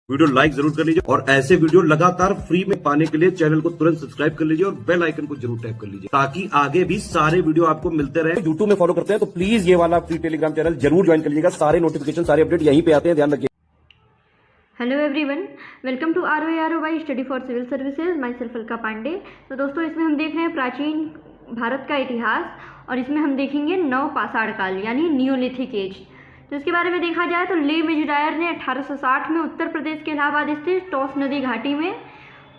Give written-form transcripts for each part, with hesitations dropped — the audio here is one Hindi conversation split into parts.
वीडियो लाइक जरूर कर लीजिए और ऐसे वीडियो लगातार फ्री में पाने के लिए चैनल को तुरंत सब्सक्राइब कर लीजिए और बेल आइकन को जरूर टैप कर लीजिए ताकि आगे भी सारे वीडियो आपको मिलते रहे। यूट्यूब में फॉलो करते हैं तो प्लीज ये वाला फ्री टेलीग्राम चैनल जरूर ज्वाइन कर लीजिएगा। सारे नोटिफिकेशन सारे अपडेट यहीं पे आते हैं, ध्यान रखिए। Hello everyone, welcome to ROI study for civil services. Myself Alka Pandey. तो दोस्तों, इसमें हम देख रहे हैं प्राचीन भारत का इतिहास और इसमें हम देखेंगे नव पाषाण काल यानी नियोलिथिक एज। तो इसके बारे में देखा जाए तो ले मेजुडायर ने 1860 में उत्तर प्रदेश के इलाहाबाद स्थित टॉस नदी घाटी में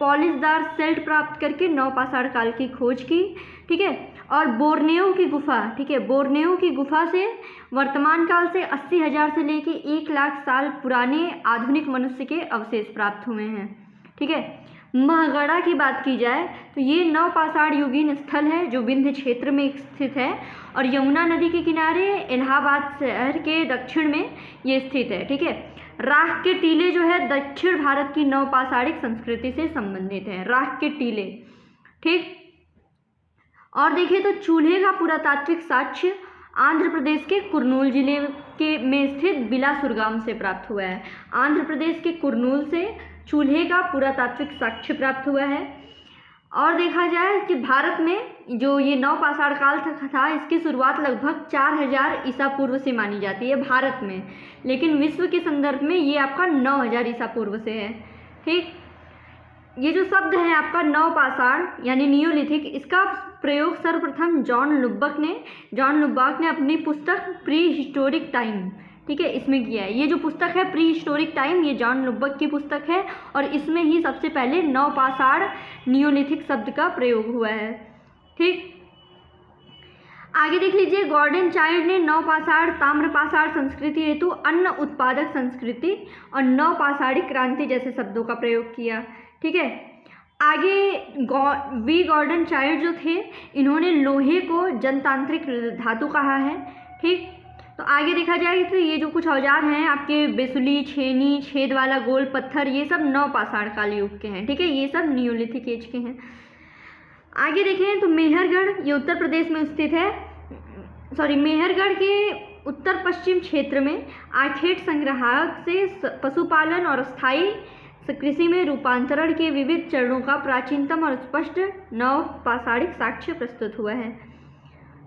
पॉलिशदार सेल्ट प्राप्त करके नव पाषाण काल की खोज की। ठीक है, और बोर्नियो की गुफा, ठीक है, बोर्नियो की गुफा से वर्तमान काल से 80,000 से लेके 1 लाख साल पुराने आधुनिक मनुष्य के अवशेष प्राप्त हुए हैं। ठीक है, महगढ़ा की बात की जाए तो ये नव पाषाण युगीन स्थल है जो विंध्य क्षेत्र में स्थित है और यमुना नदी के किनारे इलाहाबाद शहर के दक्षिण में ये स्थित है। ठीक है, राख के टीले जो है दक्षिण भारत की नव पाषाणिक संस्कृति से संबंधित है। राख के टीले, ठीक। और देखिए तो चूल्हे का पुरातात्विक साक्ष्य आंध्र प्रदेश के कुर्नूल जिले के में स्थित बिलासुर गांव से प्राप्त हुआ है। आंध्र प्रदेश के कुर्नूल से चूल्हे का पुरातात्विक साक्ष्य प्राप्त हुआ है। और देखा जाए कि भारत में जो ये नव पाषाण काल था इसकी शुरुआत लगभग 4000 ईसा पूर्व से मानी जाती है भारत में, लेकिन विश्व के संदर्भ में ये आपका 9000 ईसा पूर्व से है। ठीक, ये जो शब्द है आपका नव पाषाण यानी नियोलिथिक, इसका प्रयोग सर्वप्रथम जॉन लुबाक ने अपनी पुस्तक प्री हिस्टोरिक टाइम, ठीक है, इसमें किया है। ये जो पुस्तक है प्री हिस्टोरिक टाइम, ये जॉन लुबाक की पुस्तक है और इसमें ही सबसे पहले नव पाषाण नियोलिथिक शब्द का प्रयोग हुआ है। ठीक, आगे देख लीजिए, गॉर्डन चाइल्ड ने नव पाषाण ताम्र पाषाण संस्कृति हेतु अन्न उत्पादक संस्कृति और नव पाषाणिक क्रांति जैसे शब्दों का प्रयोग किया। ठीक है, आगे गॉर्डन चाइल्ड जो थे इन्होंने लोहे को जनतांत्रिक धातु कहा है। ठीक, तो आगे देखा जाए तो ये जो कुछ औजार हैं आपके बेसुली, छेनी, छेद वाला गोल पत्थर, ये सब नव पाषाण काल युग के हैं। ठीक है, ये सब नियोलिथिक एज के हैं। आगे देखें तो मेहरगढ़, ये उत्तर प्रदेश में स्थित है। मेहरगढ़ के उत्तर पश्चिम क्षेत्र में आखेट संग्राहक से पशुपालन और स्थायी कृषि में रूपांतरण के विविध चरणों का प्राचीनतम और स्पष्ट नव पाषाणिक साक्ष्य प्रस्तुत हुआ है।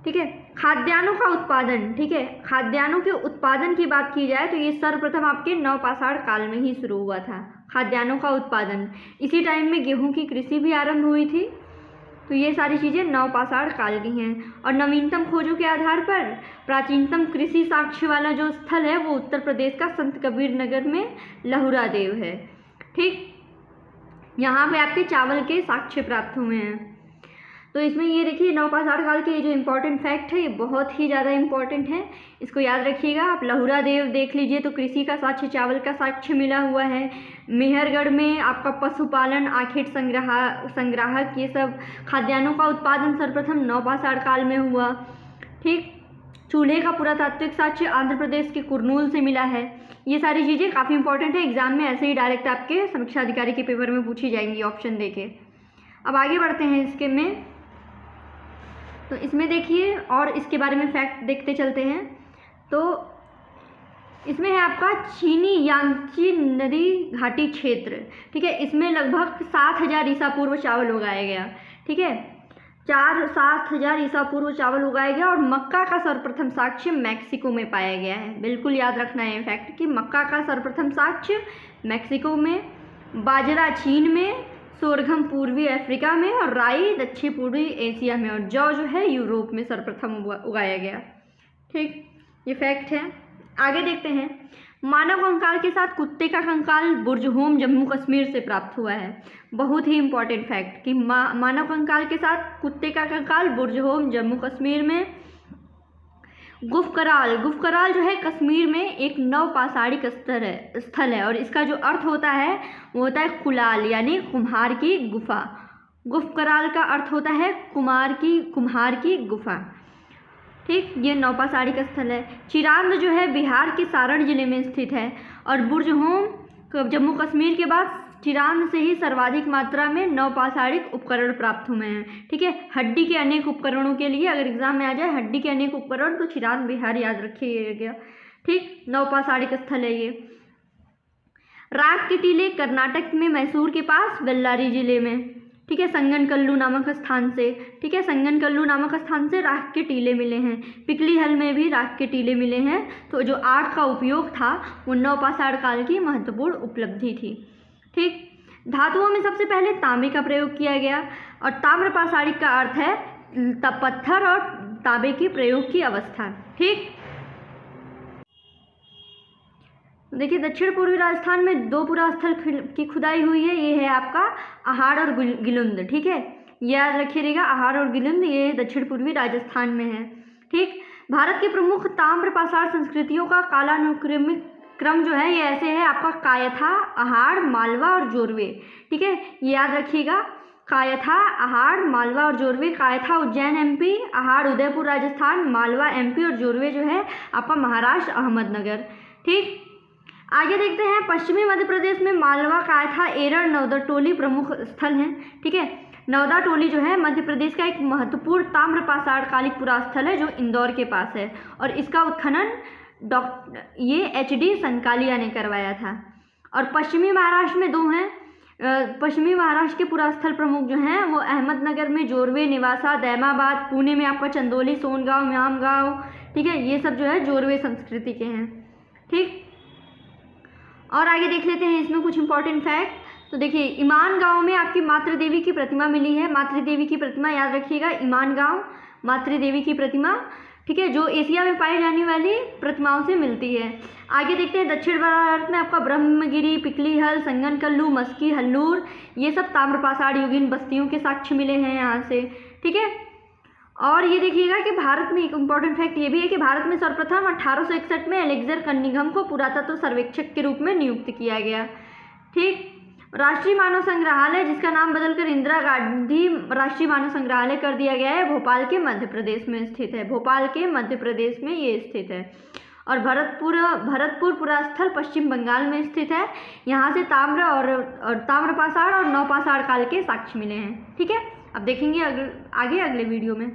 ठीक है, खाद्यान्नों का उत्पादन, ठीक है, खाद्यान्नों के उत्पादन की बात की जाए तो ये सर्वप्रथम आपके नव पाषाण काल में ही शुरू हुआ था। खाद्यान्नों का उत्पादन, इसी टाइम में गेहूं की कृषि भी आरंभ हुई थी। तो ये सारी चीज़ें नव पाषाण काल की हैं। और नवीनतम खोजों के आधार पर प्राचीनतम कृषि साक्ष्य वाला जो स्थल है वो उत्तर प्रदेश का संत कबीर नगर में लहुरा देव है। ठीक, यहाँ पे आपके चावल के साक्ष्य प्राप्त हुए हैं। तो इसमें ये देखिए नव पाषाण काल के ये जो इम्पोर्टेंट फैक्ट है ये बहुत ही ज़्यादा इम्पोर्टेंट है, इसको याद रखिएगा। आप लहुरा देव देख लीजिए तो कृषि का साक्ष्य, चावल का साक्ष्य मिला हुआ है। मेहरगढ़ में आपका पशुपालन, आखेट संग्राहक, ये सब खाद्यान्नों का उत्पादन सर्वप्रथम नव पाषाण काल में हुआ। ठीक, चूल्हे का पुरातात्विक साक्ष्य आंध्र प्रदेश के कुर्नूल से मिला है। ये सारी चीज़ें काफ़ी इंपॉर्टेंट है, एग्जाम में ऐसे ही डायरेक्ट आपके समीक्षा अधिकारी के पेपर में पूछी जाएंगी ऑप्शन देके। अब आगे बढ़ते हैं इसके में, तो इसमें देखिए और इसके बारे में फैक्ट देखते चलते हैं। तो इसमें है आपका चीनी यांगची नदी घाटी क्षेत्र। ठीक है, इसमें लगभग 7000 ईसा पूर्व चावल उगाया गया। ठीक है, 7000 ईसा पूर्व चावल उगाया गया और मक्का का सर्वप्रथम साक्ष्य मैक्सिको में पाया गया है। बिल्कुल याद रखना है फैक्ट कि मक्का का सर्वप्रथम साक्ष्य मैक्सिको में, बाजरा चीन में, सोरघम पूर्वी अफ्रीका में और राई दक्षिण पूर्वी एशिया में और जौ जो है यूरोप में सर्वप्रथम उगाया गया। ठीक, ये फैक्ट है। आगे देखते हैं, मानव कंकाल के साथ कुत्ते का कंकाल बुर्जहोम जम्मू कश्मीर से प्राप्त हुआ है। बहुत ही इंपॉर्टेंट फैक्ट कि मानव कंकाल के साथ कुत्ते का कंकाल बुर्जहोम जम्मू कश्मीर में। गुफकराल जो है कश्मीर में एक नव पाषाणिक स्थल है और इसका जो अर्थ होता है वो होता है कुलाल यानी कुम्हार की गुफा। गुफकराल का अर्थ होता है कुम्हार की गुफा। ठीक, ये नव पाषाणिक स्थल है। चिरांद जो है बिहार के सारण जिले में स्थित है और बुर्जहोम जम्मू कश्मीर के बाद चिरांद से ही सर्वाधिक मात्रा में नव पाषाणिक उपकरण प्राप्त हुए हैं। ठीक है, हड्डी के अनेक उपकरणों के लिए अगर एग्जाम में आ जाए हड्डी के अनेक उपकरण तो चिरांद बिहार याद रखिएगा। ठीक, नव पाषाणिक स्थल है ये। राख के टीले कर्नाटक में मैसूर के पास बेल्लारी जिले में, ठीक है, संगनकल्लू नामक स्थान से, ठीक है, संगनकल्लू नामक स्थान से राख के टीले मिले हैं। पिकलीहल में भी राख के टीले मिले हैं। तो जो आर्ट का उपयोग था वो नवपाषाण काल की महत्वपूर्ण उपलब्धि थी। ठीक, धातुओं में सबसे पहले तांबे का प्रयोग किया गया और ताम्रपाषाणिक का अर्थ है पत्थर और तांबे के प्रयोग की अवस्था। ठीक, देखिए दक्षिण पूर्वी राजस्थान में 2 पुरास्थल की खुदाई हुई है। ये है आपका अहाड़ और गिलुंद, ठीक है, याद रखिएगा, अहाड़ और गिलुंद ये दक्षिण पूर्वी राजस्थान में है। ठीक, भारत के प्रमुख ताम्रपाषाण संस्कृतियों का कालानुक्रमिक क्रम जो है ये ऐसे है आपका कायथा, अहाड़, मालवा और जोरवे। ठीक है, याद रखिएगा, कायथा, अहाड़, मालवा और जोरवे। कायथा उज्जैन एमपी, अहाड़ उदयपुर राजस्थान, मालवा एमपी और जोरवे जो है आपका महाराष्ट्र अहमदनगर। ठीक, आगे देखते हैं पश्चिमी मध्य प्रदेश में मालवा, कायथा, एरड़, नवदा टोली प्रमुख स्थल हैं। ठीक है, नवदा टोली जो है मध्य प्रदेश का एक महत्वपूर्ण ताम्रपाषाण कालिक पुरास्थल है जो इंदौर के पास है और इसका उत्खनन ये HD संकालिया ने करवाया था। और पश्चिमी महाराष्ट्र में 2 हैं। पश्चिमी महाराष्ट्र के पुरास्थल प्रमुख जो हैं वो अहमदनगर में जोरवे, निवासा, दैमाबाद, पुणे में आपका चंदौली, सोनगांव, म्यामगांव, ठीक है, ये सब जो है जोरवे संस्कृति के हैं। ठीक, और आगे देख लेते हैं इसमें कुछ इंपॉर्टेंट फैक्ट। तो देखिए ईमान गांव में आपकी मातृदेवी की प्रतिमा मिली है। मातृदेवी की प्रतिमा याद रखिएगा, ईमान गांव मातृदेवी की प्रतिमा, ठीक है, जो एशिया में पाई जाने वाली प्रतिमाओं से मिलती है। आगे देखते हैं दक्षिण भारत में आपका ब्रह्मगिरी, पिकलीहल, संगनकल्लू, मस्की, हल्लूर, ये सब ताम्रपाषाण युगीन बस्तियों के साक्ष्य मिले हैं यहाँ से। ठीक है, और ये देखिएगा कि भारत में एक इम्पॉर्टेंट फैक्ट ये भी है कि भारत में सर्वप्रथम 1861 में एलेक्जेंडर कनिंघम को पुरातत्व सर्वेक्षक के रूप में नियुक्त किया गया। ठीक, राष्ट्रीय मानव संग्रहालय जिसका नाम बदलकर इंदिरा गांधी राष्ट्रीय मानव संग्रहालय कर दिया गया है, भोपाल के मध्य प्रदेश में स्थित है। भोपाल के मध्य प्रदेश में ये स्थित है। और भरतपुर पुरास्थल पश्चिम बंगाल में स्थित है। यहाँ से ताम्रपाषाण और नवपाषाण काल के साक्ष्य मिले हैं। ठीक है, अब देखेंगे आगे अगले वीडियो में।